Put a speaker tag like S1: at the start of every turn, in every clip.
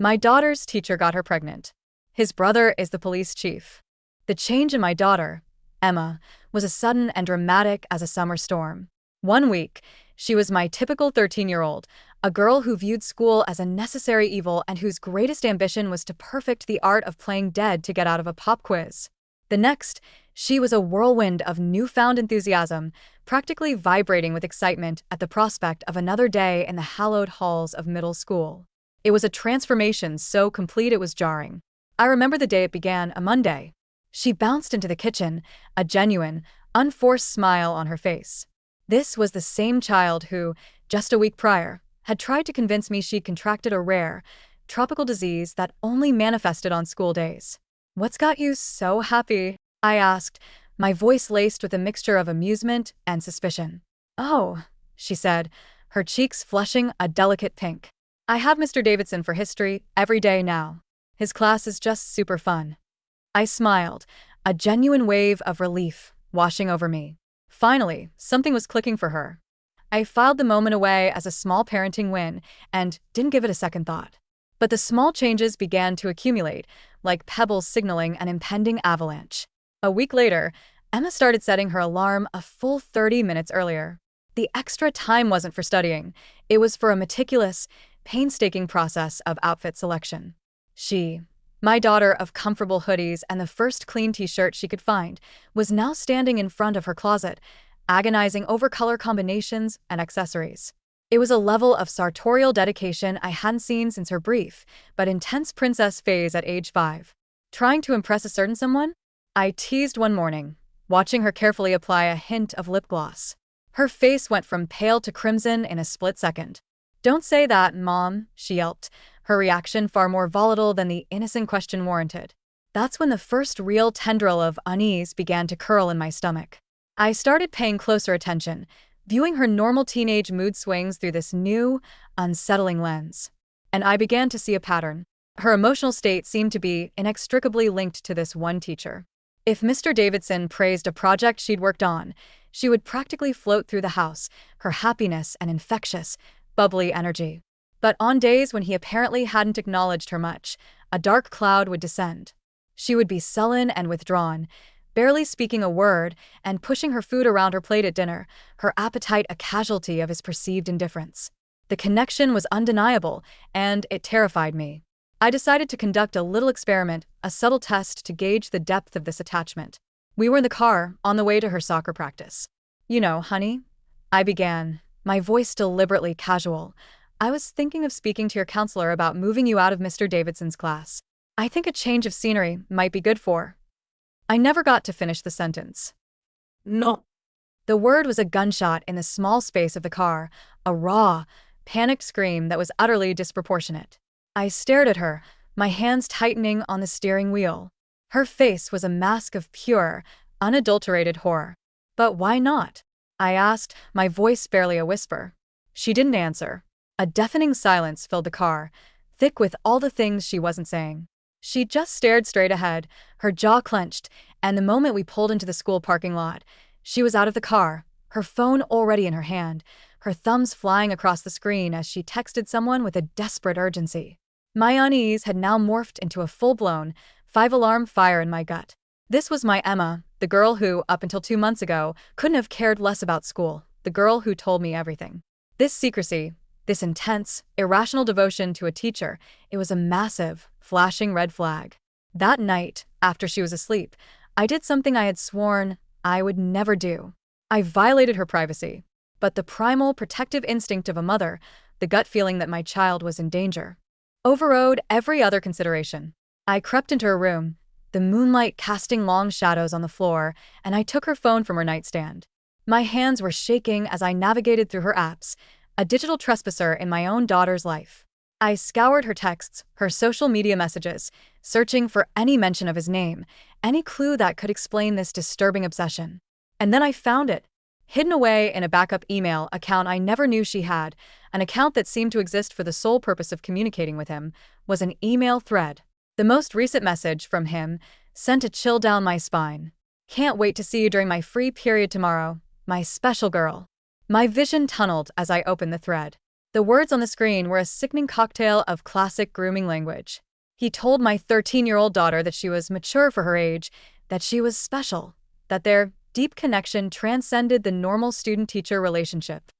S1: My daughter's teacher got her pregnant. His brother is the police chief. The change in my daughter, Emma, was as sudden and dramatic as a summer storm. One week, she was my typical 13-year-old, a girl who viewed school as a necessary evil and whose greatest ambition was to perfect the art of playing dead to get out of a pop quiz. The next, she was a whirlwind of newfound enthusiasm, practically vibrating with excitement at the prospect of another day in the hallowed halls of middle school. It was a transformation so complete it was jarring. I remember the day it began, a Monday. She bounced into the kitchen, a genuine, unforced smile on her face. This was the same child who, just a week prior, had tried to convince me she'd contracted a rare, tropical disease that only manifested on school days. "What's got you so happy?" I asked, my voice laced with a mixture of amusement and suspicion. "Oh," she said, her cheeks flushing a delicate pink. "I have Mr. Davidson for history every day now. His class is just super fun." I smiled, a genuine wave of relief washing over me. Finally, something was clicking for her. I filed the moment away as a small parenting win and didn't give it a second thought. But the small changes began to accumulate, like pebbles signaling an impending avalanche. A week later, Emma started setting her alarm a full 30 minutes earlier. The extra time wasn't for studying. It was for a meticulous, painstaking process of outfit selection. My daughter of comfortable hoodies and the first clean t-shirt she could find, was now standing in front of her closet, agonizing over color combinations and accessories. It was a level of sartorial dedication I hadn't seen since her brief, but intense princess phase at age 5. Trying to impress a certain someone? I teased one morning, watching her carefully apply a hint of lip gloss. Her face went from pale to crimson in a split second. "Don't say that, Mom," she yelped, her reaction far more volatile than the innocent question warranted. That's when the first real tendril of unease began to curl in my stomach. I started paying closer attention, viewing her normal teenage mood swings through this new, unsettling lens. And I began to see a pattern. Her emotional state seemed to be inextricably linked to this one teacher. If Mr. Davidson praised a project she'd worked on, she would practically float through the house, her happiness and infectious, bubbly energy. But on days when he apparently hadn't acknowledged her much, a dark cloud would descend. She would be sullen and withdrawn, barely speaking a word and pushing her food around her plate at dinner, her appetite a casualty of his perceived indifference. The connection was undeniable, and it terrified me. I decided to conduct a little experiment, a subtle test to gauge the depth of this attachment. We were in the car, on the way to her soccer practice. "You know, honey," I began, my voice deliberately casual, "I was thinking of speaking to your counselor about moving you out of Mr. Davidson's class. I think a change of scenery might be good for—" I never got to finish the sentence. "No." The word was a gunshot in the small space of the car, a raw, panicked scream that was utterly disproportionate. I stared at her, my hands tightening on the steering wheel. Her face was a mask of pure, unadulterated horror. "But why not?" I asked, my voice barely a whisper. She didn't answer. A deafening silence filled the car, thick with all the things she wasn't saying. She just stared straight ahead, her jaw clenched, and the moment we pulled into the school parking lot, she was out of the car, her phone already in her hand, her thumbs flying across the screen as she texted someone with a desperate urgency. My unease had now morphed into a full-blown, 5-alarm fire in my gut. This was my Emma, the girl who, up until 2 months ago, couldn't have cared less about school, the girl who told me everything. This secrecy, this intense, irrational devotion to a teacher, it was a massive, flashing red flag. That night, after she was asleep, I did something I had sworn I would never do. I violated her privacy. But the primal protective instinct of a mother, the gut feeling that my child was in danger, overrode every other consideration. I crept into her room, the moonlight casting long shadows on the floor, and I took her phone from her nightstand. My hands were shaking as I navigated through her apps, a digital trespasser in my own daughter's life. I scoured her texts, her social media messages, searching for any mention of his name, any clue that could explain this disturbing obsession. And then I found it. Hidden away in a backup email account I never knew she had, an account that seemed to exist for the sole purpose of communicating with him, was an email thread. The most recent message from him sent a chill down my spine. "Can't wait to see you during my free period tomorrow, my special girl." My vision tunneled as I opened the thread. The words on the screen were a sickening cocktail of classic grooming language. He told my 13-year-old daughter that she was mature for her age, that she was special, that their deep connection transcended the normal student-teacher relationship.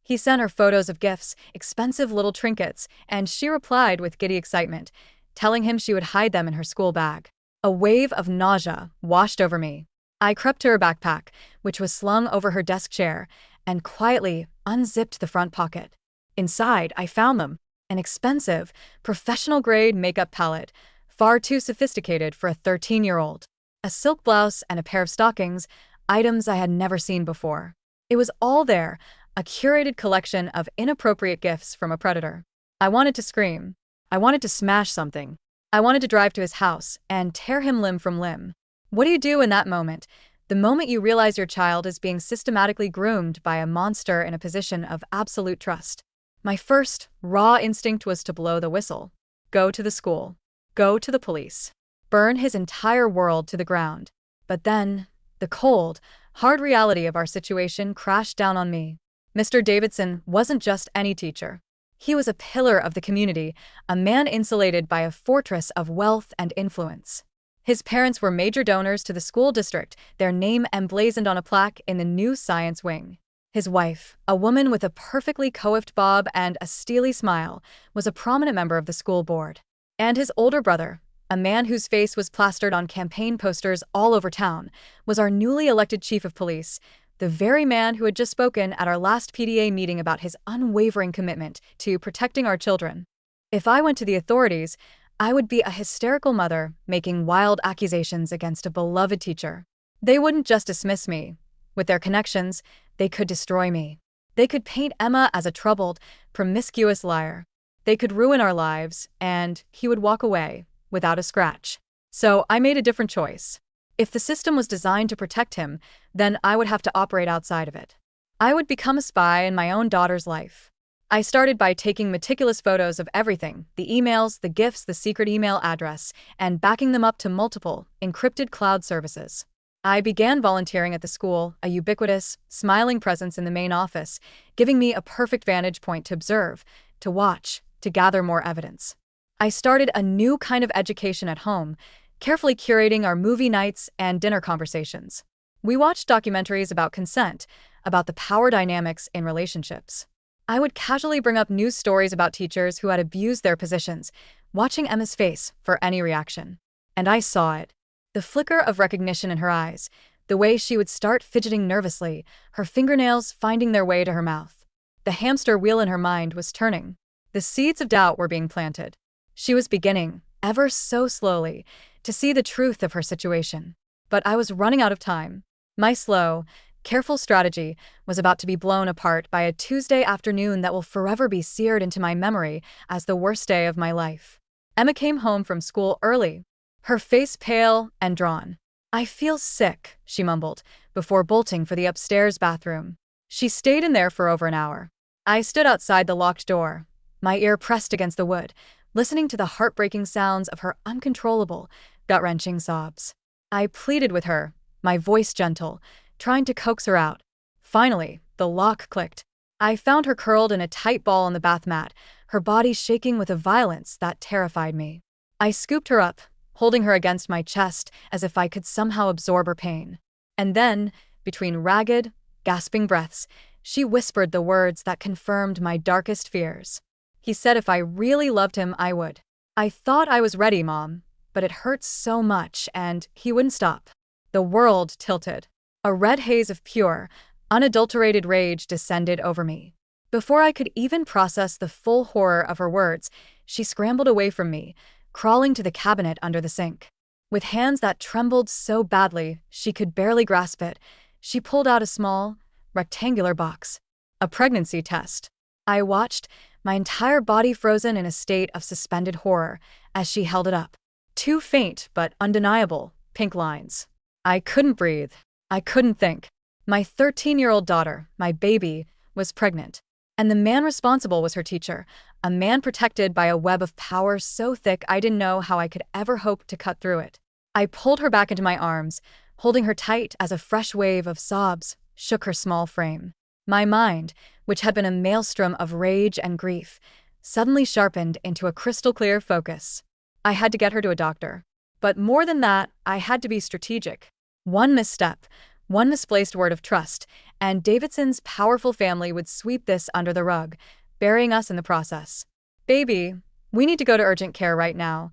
S1: He sent her photos of gifts, expensive little trinkets, and she replied with giddy excitement, telling him she would hide them in her school bag. A wave of nausea washed over me. I crept to her backpack, which was slung over her desk chair, and quietly unzipped the front pocket. Inside, I found them. An expensive, professional-grade makeup palette, far too sophisticated for a 13-year-old. A silk blouse and a pair of stockings, items I had never seen before. It was all there, a curated collection of inappropriate gifts from a predator. I wanted to scream. I wanted to smash something. I wanted to drive to his house and tear him limb from limb. What do you do in that moment? The moment you realize your child is being systematically groomed by a monster in a position of absolute trust. My first, raw instinct was to blow the whistle. Go to the school. Go to the police. Burn his entire world to the ground. But then, the cold, hard reality of our situation crashed down on me. Mr. Davidson wasn't just any teacher. He was a pillar of the community, a man insulated by a fortress of wealth and influence. His parents were major donors to the school district, their name emblazoned on a plaque in the new science wing. His wife, a woman with a perfectly coiffed bob and a steely smile, was a prominent member of the school board. And his older brother, a man whose face was plastered on campaign posters all over town, was our newly elected chief of police, the very man who had just spoken at our last PTA meeting about his unwavering commitment to protecting our children. If I went to the authorities, I would be a hysterical mother making wild accusations against a beloved teacher. They wouldn't just dismiss me. With their connections, they could destroy me. They could paint Emma as a troubled, promiscuous liar. They could ruin our lives, and he would walk away, without a scratch. So I made a different choice. If the system was designed to protect him, then I would have to operate outside of it. I would become a spy in my own daughter's life. I started by taking meticulous photos of everything, the emails, the gifts, the secret email address, and backing them up to multiple, encrypted cloud services. I began volunteering at the school, a ubiquitous, smiling presence in the main office, giving me a perfect vantage point to observe, to watch, to gather more evidence. I started a new kind of education at home, carefully curating our movie nights and dinner conversations. We watched documentaries about consent, about the power dynamics in relationships. I would casually bring up news stories about teachers who had abused their positions, watching Emma's face for any reaction. And I saw it. The flicker of recognition in her eyes, the way she would start fidgeting nervously, her fingernails finding their way to her mouth. The hamster wheel in her mind was turning. The seeds of doubt were being planted. She was beginning, ever so slowly, to see the truth of her situation. But I was running out of time. My slow, careful strategy was about to be blown apart by a Tuesday afternoon that will forever be seared into my memory as the worst day of my life. Emma came home from school early, her face pale and drawn. "I feel sick," she mumbled, before bolting for the upstairs bathroom. She stayed in there for over an hour. I stood outside the locked door, my ear pressed against the wood, listening to the heartbreaking sounds of her uncontrollable, gut-wrenching sobs. I pleaded with her, my voice gentle, trying to coax her out. Finally, the lock clicked. I found her curled in a tight ball on the bath mat, her body shaking with a violence that terrified me. I scooped her up, holding her against my chest as if I could somehow absorb her pain. And then, between ragged, gasping breaths, she whispered the words that confirmed my darkest fears. "He said if I really loved him, I would." I thought I was ready, Mom, but it hurt so much, and he wouldn't stop. The world tilted. A red haze of pure, unadulterated rage descended over me. Before I could even process the full horror of her words, she scrambled away from me, crawling to the cabinet under the sink. With hands that trembled so badly she could barely grasp it, she pulled out a small, rectangular box. A pregnancy test. I watched, my entire body frozen in a state of suspended horror, as she held it up. Two faint but undeniable pink lines. I couldn't breathe. I couldn't think. My 13-year-old daughter, my baby, was pregnant. And the man responsible was her teacher, a man protected by a web of power so thick I didn't know how I could ever hope to cut through it. I pulled her back into my arms, holding her tight as a fresh wave of sobs shook her small frame. My mind, which had been a maelstrom of rage and grief, suddenly sharpened into a crystal-clear focus. I had to get her to a doctor. But more than that, I had to be strategic. One misstep, one misplaced word of trust, and Davidson's powerful family would sweep this under the rug, burying us in the process. "Baby, we need to go to urgent care right now,"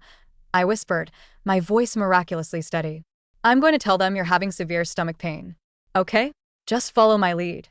S1: I whispered, my voice miraculously steady. "I'm going to tell them you're having severe stomach pain. Okay? Just follow my lead."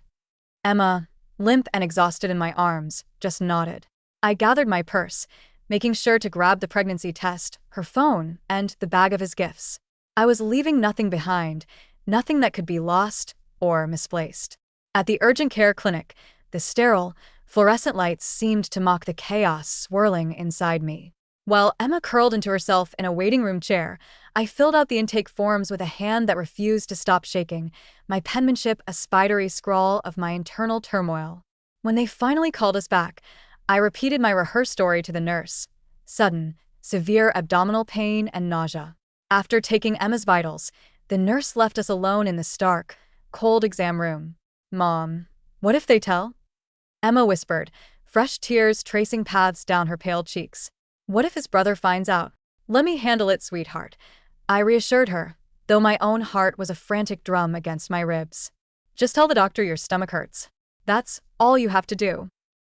S1: Emma, limp and exhausted in my arms, just nodded. I gathered my purse, making sure to grab the pregnancy test, her phone, and the bag of his gifts. I was leaving nothing behind, nothing that could be lost or misplaced. At the urgent care clinic, the sterile, fluorescent lights seemed to mock the chaos swirling inside me. While Emma curled into herself in a waiting room chair, I filled out the intake forms with a hand that refused to stop shaking, my penmanship a spidery scrawl of my internal turmoil. When they finally called us back, I repeated my rehearsed story to the nurse. Sudden, severe abdominal pain and nausea. After taking Emma's vitals, the nurse left us alone in the stark, cold exam room. "Mom, what if they tell?" Emma whispered, fresh tears tracing paths down her pale cheeks. "What if his brother finds out?" "Let me handle it, sweetheart," I reassured her, though my own heart was a frantic drum against my ribs. "Just tell the doctor your stomach hurts. That's all you have to do."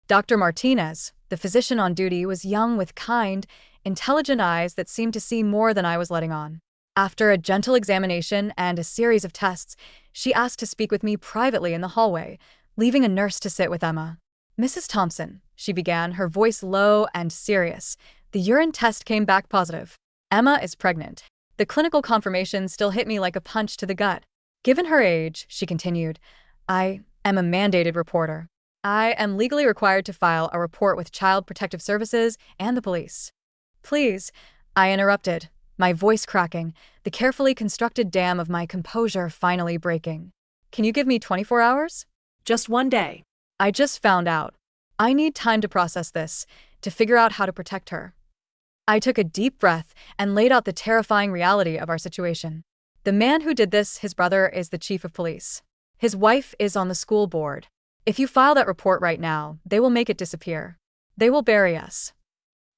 S1: Dr. Martinez, the physician on duty, was young with kind, intelligent eyes that seemed to see more than I was letting on. After a gentle examination and a series of tests, she asked to speak with me privately in the hallway, leaving a nurse to sit with Emma. "Mrs. Thompson," she began, her voice low and serious, "the urine test came back positive. Emma is pregnant." The clinical confirmation still hit me like a punch to the gut. "Given her age," she continued, "I am a mandated reporter. I am legally required to file a report with Child Protective Services and the police." "Please," I interrupted, my voice cracking, the carefully constructed dam of my composure finally breaking. "Can you give me 24 hours? Just one day. I just found out. I need time to process this, to figure out how to protect her." I took a deep breath and laid out the terrifying reality of our situation. The man who did this, his brother, is the chief of police. His wife is on the school board. If you file that report right now, they will make it disappear. They will bury us.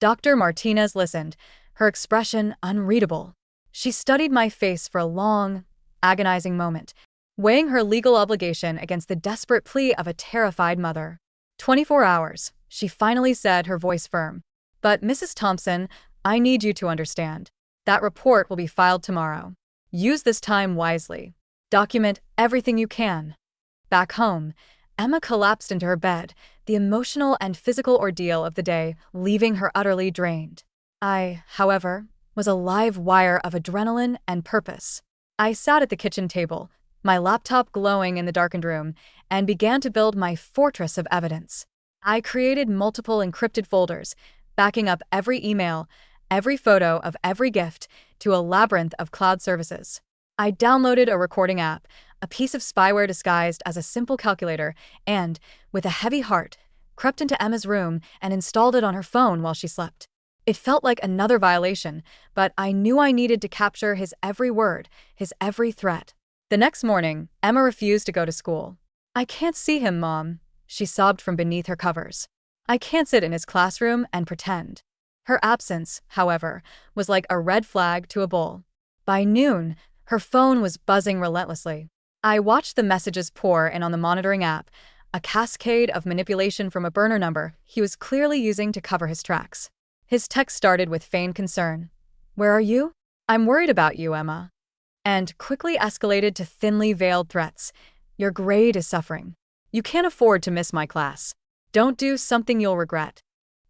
S1: Dr. Martinez listened, her expression unreadable. She studied my face for a long, agonizing moment, weighing her legal obligation against the desperate plea of a terrified mother. 24 hours, she finally said, her voice firm. "But Mrs. Thompson, I need you to understand. That report will be filed tomorrow. Use this time wisely. Document everything you can." Back home, Emma collapsed into her bed, the emotional and physical ordeal of the day leaving her utterly drained. I, however, was a live wire of adrenaline and purpose. I sat at the kitchen table, my laptop glowing in the darkened room, and began to build my fortress of evidence. I created multiple encrypted folders, backing up every email, every photo of every gift to a labyrinth of cloud services. I downloaded a recording app, a piece of spyware disguised as a simple calculator, and, with a heavy heart, crept into Emma's room and installed it on her phone while she slept. It felt like another violation, but I knew I needed to capture his every word, his every threat. The next morning, Emma refused to go to school. "I can't see him, Mom," she sobbed from beneath her covers. "I can't sit in his classroom and pretend." Her absence, however, was like a red flag to a bull. By noon, her phone was buzzing relentlessly. I watched the messages pour in on the monitoring app, a cascade of manipulation from a burner number he was clearly using to cover his tracks. His text started with feigned concern. "Where are you? I'm worried about you, Emma." And quickly escalated to thinly veiled threats. "Your grade is suffering. You can't afford to miss my class. Don't do something you'll regret."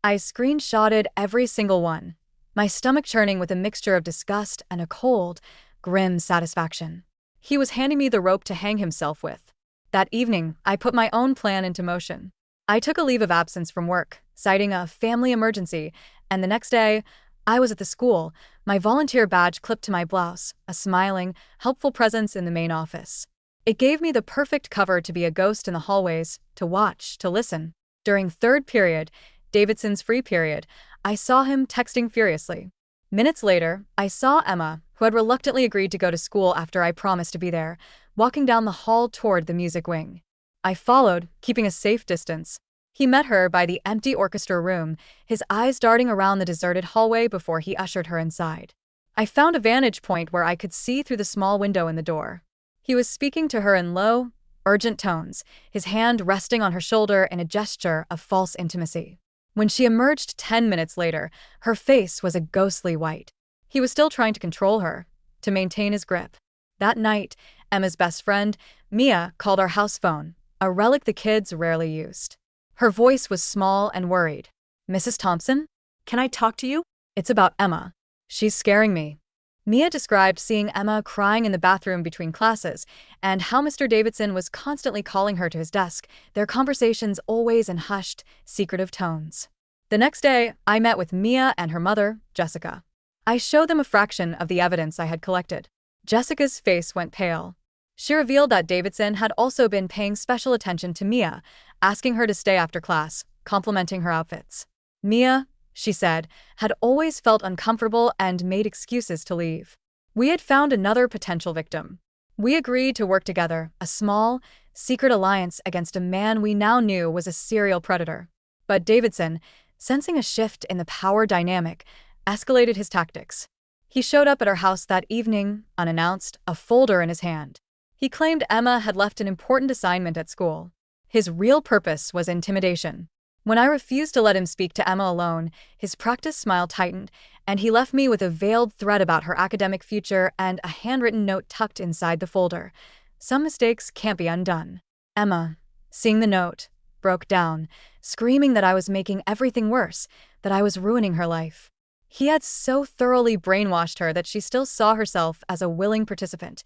S1: I screenshotted every single one, my stomach churning with a mixture of disgust and a cold, grim satisfaction. He was handing me the rope to hang himself with. That evening, I put my own plan into motion. I took a leave of absence from work, citing a family emergency, and the next day, I was at the school, my volunteer badge clipped to my blouse, a smiling, helpful presence in the main office. It gave me the perfect cover to be a ghost in the hallways, to watch, to listen. During third period, Davidson's free period, I saw him texting furiously. Minutes later, I saw Emma, who had reluctantly agreed to go to school after I promised to be there, walking down the hall toward the music wing. I followed, keeping a safe distance. He met her by the empty orchestra room, his eyes darting around the deserted hallway before he ushered her inside. I found a vantage point where I could see through the small window in the door. He was speaking to her in low, urgent tones, his hand resting on her shoulder in a gesture of false intimacy. When she emerged 10 minutes later, her face was a ghostly white. He was still trying to control her, to maintain his grip. That night, Emma's best friend, Mia, called our house phone, a relic the kids rarely used. Her voice was small and worried. "Mrs. Thompson? Can I talk to you? It's about Emma. She's scaring me." Mia described seeing Emma crying in the bathroom between classes and how Mr. Davidson was constantly calling her to his desk, their conversations always in hushed, secretive tones. The next day, I met with Mia and her mother, Jessica. I showed them a fraction of the evidence I had collected. Jessica's face went pale. She revealed that Davidson had also been paying special attention to Mia, asking her to stay after class, complimenting her outfits. Mia, she said, had always felt uncomfortable and made excuses to leave. We had found another potential victim. We agreed to work together, a small, secret alliance against a man we now knew was a serial predator. But Davidson, sensing a shift in the power dynamic, escalated his tactics. He showed up at our house that evening, unannounced, a folder in his hand. He claimed Emma had left an important assignment at school. His real purpose was intimidation. When I refused to let him speak to Emma alone, his practiced smile tightened, and he left me with a veiled threat about her academic future and a handwritten note tucked inside the folder. Some mistakes can't be undone. Emma, seeing the note, broke down, screaming that I was making everything worse, that I was ruining her life. He had so thoroughly brainwashed her that she still saw herself as a willing participant,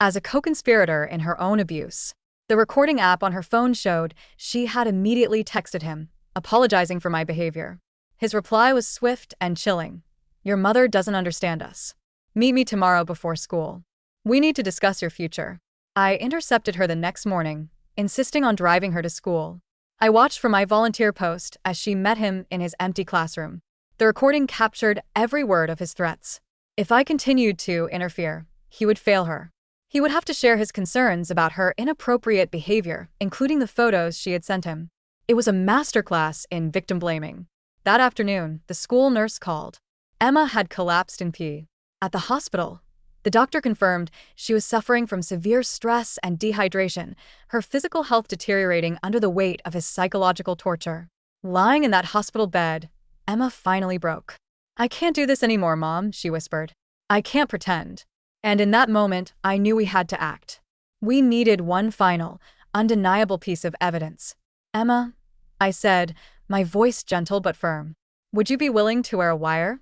S1: as a co-conspirator in her own abuse. The recording app on her phone showed she had immediately texted him, apologizing for my behavior. His reply was swift and chilling. "Your mother doesn't understand us. Meet me tomorrow before school. We need to discuss your future." I intercepted her the next morning, insisting on driving her to school. I watched from my volunteer post as she met him in his empty classroom. The recording captured every word of his threats. If I continued to interfere, he would fail her. He would have to share his concerns about her inappropriate behavior, including the photos she had sent him. It was a masterclass in victim blaming. That afternoon, the school nurse called. Emma had collapsed in P. At the hospital, the doctor confirmed she was suffering from severe stress and dehydration, her physical health deteriorating under the weight of his psychological torture. Lying in that hospital bed, Emma finally broke. "I can't do this anymore, Mom," she whispered. "I can't pretend." And in that moment, I knew we had to act. We needed one final, undeniable piece of evidence. "Emma," I said, my voice gentle but firm, "would you be willing to wear a wire?"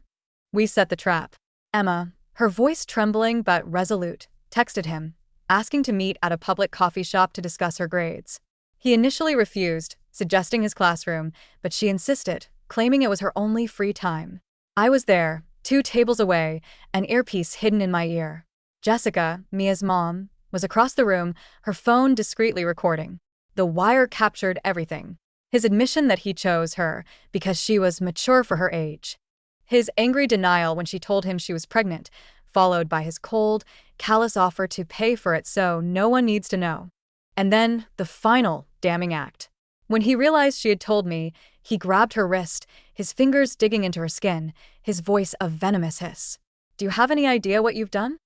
S1: We set the trap. Emma, her voice trembling but resolute, texted him, asking to meet at a public coffee shop to discuss her grades. He initially refused, suggesting his classroom, but she insisted, claiming it was her only free time. I was there, 2 tables away, an earpiece hidden in my ear. Jessica, Mia's mom, was across the room, her phone discreetly recording. The wire captured everything. His admission that he chose her because she was mature for her age. His angry denial when she told him she was pregnant, followed by his cold, callous offer to pay for it so no one needs to know. And then, the final, damning act. When he realized she had told me, he grabbed her wrist, his fingers digging into her skin, his voice a venomous hiss. "Do you have any idea what you've done?"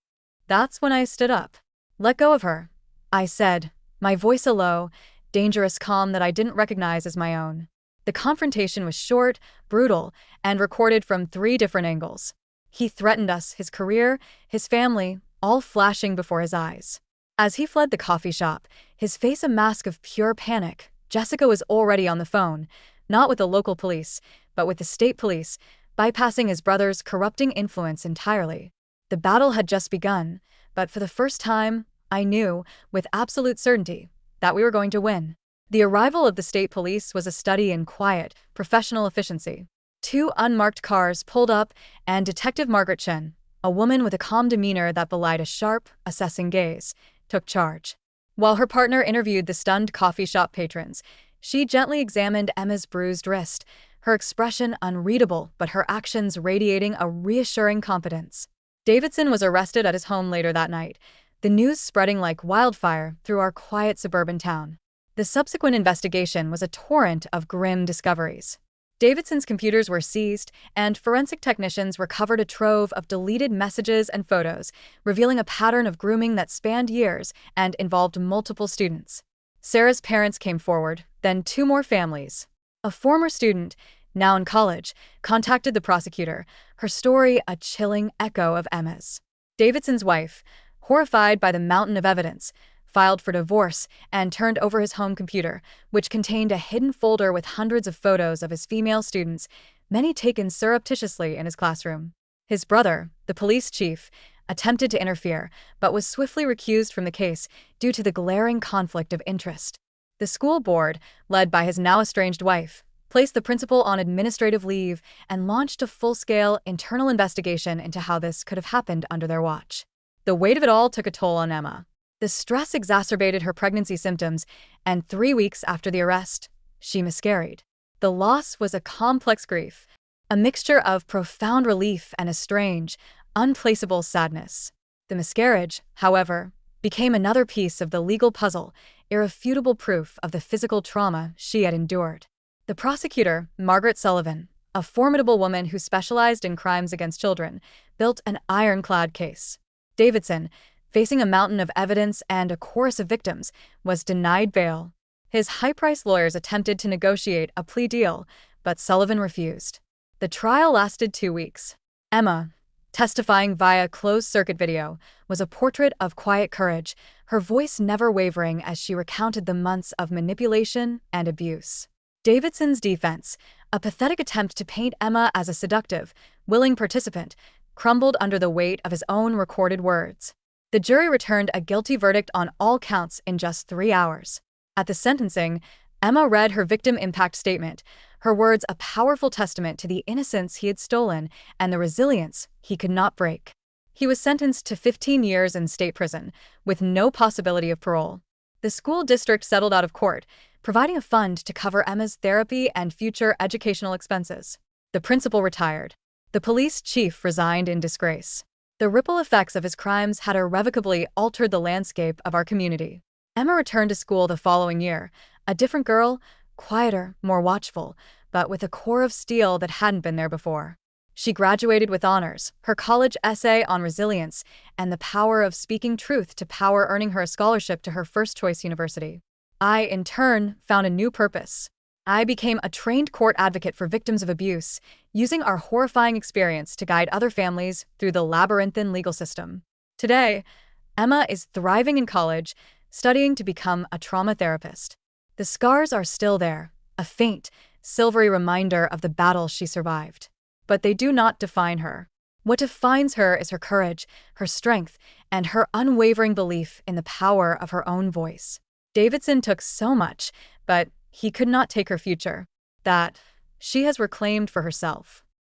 S1: That's when I stood up. "Let go of her," I said, my voice a low, dangerous calm that I didn't recognize as my own. The confrontation was short, brutal, and recorded from 3 different angles. He threatened us, his career, his family, all flashing before his eyes. As he fled the coffee shop, his face a mask of pure panic, Jessica was already on the phone, not with the local police, but with the state police, bypassing his brother's corrupting influence entirely. The battle had just begun, but for the first time, I knew, with absolute certainty, that we were going to win. The arrival of the state police was a study in quiet, professional efficiency. 2 unmarked cars pulled up, and Detective Margaret Chen, a woman with a calm demeanor that belied a sharp, assessing gaze, took charge. While her partner interviewed the stunned coffee shop patrons, she gently examined Emma's bruised wrist, her expression unreadable but her actions radiating a reassuring confidence. Davidson was arrested at his home later that night, the news spreading like wildfire through our quiet suburban town. The subsequent investigation was a torrent of grim discoveries. Davidson's computers were seized, and forensic technicians recovered a trove of deleted messages and photos, revealing a pattern of grooming that spanned years and involved multiple students. Sarah's parents came forward, then two more families. A former student, now in college, contacted the prosecutor, her story a chilling echo of Emma's. Davidson's wife, horrified by the mountain of evidence, filed for divorce and turned over his home computer, which contained a hidden folder with hundreds of photos of his female students, many taken surreptitiously in his classroom. His brother, the police chief, attempted to interfere, but was swiftly recused from the case due to the glaring conflict of interest. The school board, led by his now estranged wife, placed the principal on administrative leave and launched a full-scale internal investigation into how this could have happened under their watch. The weight of it all took a toll on Emma. The stress exacerbated her pregnancy symptoms, and 3 weeks after the arrest, she miscarried. The loss was a complex grief, a mixture of profound relief and a strange, unplaceable sadness. The miscarriage, however, became another piece of the legal puzzle, irrefutable proof of the physical trauma she had endured. The prosecutor, Margaret Sullivan, a formidable woman who specialized in crimes against children, built an ironclad case. Davidson, facing a mountain of evidence and a chorus of victims, was denied bail. His high-priced lawyers attempted to negotiate a plea deal, but Sullivan refused. The trial lasted 2 weeks. Emma, testifying via closed-circuit video, was a portrait of quiet courage, her voice never wavering as she recounted the months of manipulation and abuse. Davidson's defense, a pathetic attempt to paint Emma as a seductive, willing participant, crumbled under the weight of his own recorded words. The jury returned a guilty verdict on all counts in just 3 hours. At the sentencing, Emma read her victim impact statement, her words a powerful testament to the innocence he had stolen and the resilience he could not break. He was sentenced to 15 years in state prison, with no possibility of parole. The school district settled out of court, providing a fund to cover Emma's therapy and future educational expenses. The principal retired. The police chief resigned in disgrace. The ripple effects of his crimes had irrevocably altered the landscape of our community. Emma returned to school the following year, a different girl, quieter, more watchful, but with a core of steel that hadn't been there before. She graduated with honors, her college essay on resilience, and the power of speaking truth to power earning her a scholarship to her first-choice university. I, in turn, found a new purpose. I became a trained court advocate for victims of abuse, using our horrifying experience to guide other families through the labyrinthine legal system. Today, Emma is thriving in college, studying to become a trauma therapist. The scars are still there, a faint, silvery reminder of the battle she survived. But they do not define her. What defines her is her courage, her strength, and her unwavering belief in the power of her own voice. Davidson took so much, but he could not take her future. That she has reclaimed for herself.